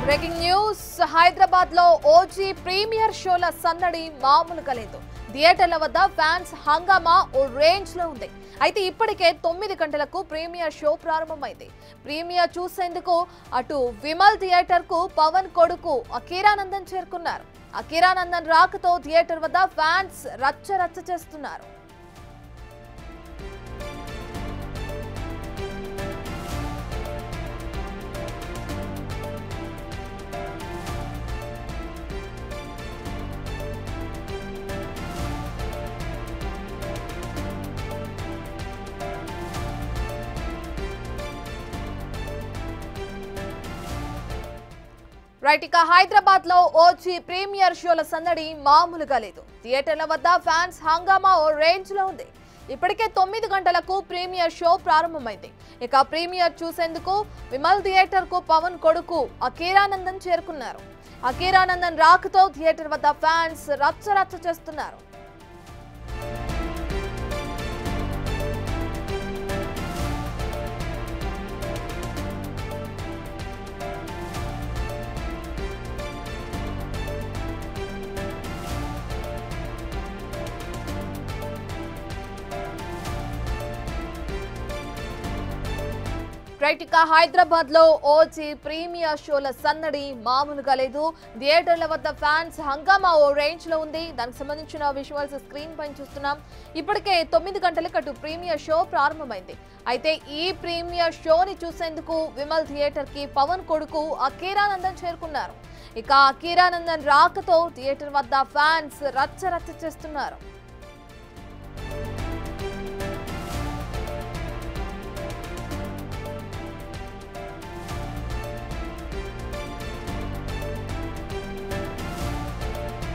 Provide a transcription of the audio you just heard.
Breaking news Hyderabad లో OG premier షోల సందడి మామూలుగా లేదు. థియేటర్ల వద్ద ఫ్యాన్స్ హంగామా ఓ రేంజ్ లో ఉంది. అయితే ఇప్పటికే 9 గంటలకు ప్రీమియర్ షో ప్రారంభమైంది. ప్రీమియర్ చూసేందుకు అటు విమల్ థియేటర్ కు పవన్ కొడుకు అకీరానందన్ చేరుకున్నారు. అకీరానందన్ రాకతో థియేటర్ వద్ద ఫ్యాన్స్ రచ్చ చేస్తున్నారు. ఇక హైదరాబాద్ లో ఓజీ ప్రీమియర్ షోల సందడి మామూలుగా లేదు. థియేటర్ల వద్ద ఫ్యాన్స్ హంగామా ఓ రేంజ్ లో ఉంది. ఇప్పటికే 9 గంటలకు ప్రీమియర్ షో ప్రారంభమైంది. ఇక ప్రీమియర్ చూసేందుకు విమల్ థియేటర్ కు పవన్ కొడుకు అకీరానందన్ చేరుకున్నారు. అకీరానందన్ రాకతో థియేటర్ వద్ద ఫ్యాన్స్ రచ్చ చేస్తున్నారు. ఇక హైదరాబాద్ లో ఓజీ ప్రీమియర్ షోల సందడి మామూలుగా లేదు. థియేటర్ల వద్ద ఫ్యాన్స్ హంగామా ఓ రేంజ్ లో ఉంది. దానికి సంబంధించిన విజువల్స్ స్క్రీన్ పైన చూస్తున్నాం. ఇప్పటికే 9 గంటలకు అటు ప్రీమియర్ షో ప్రారంభమైంది. అయితే ఈ ప్రీమియర్ షోని చూసేందుకు విమల్ థియేటర్ కి పవన్ కొడుకు అకీరానందన్ చేరుకున్నారు. ఇక అకీరానందన్ రాకతో థియేటర్ వద్ద ఫ్యాన్స్ రచ్చ చేస్తున్నారు.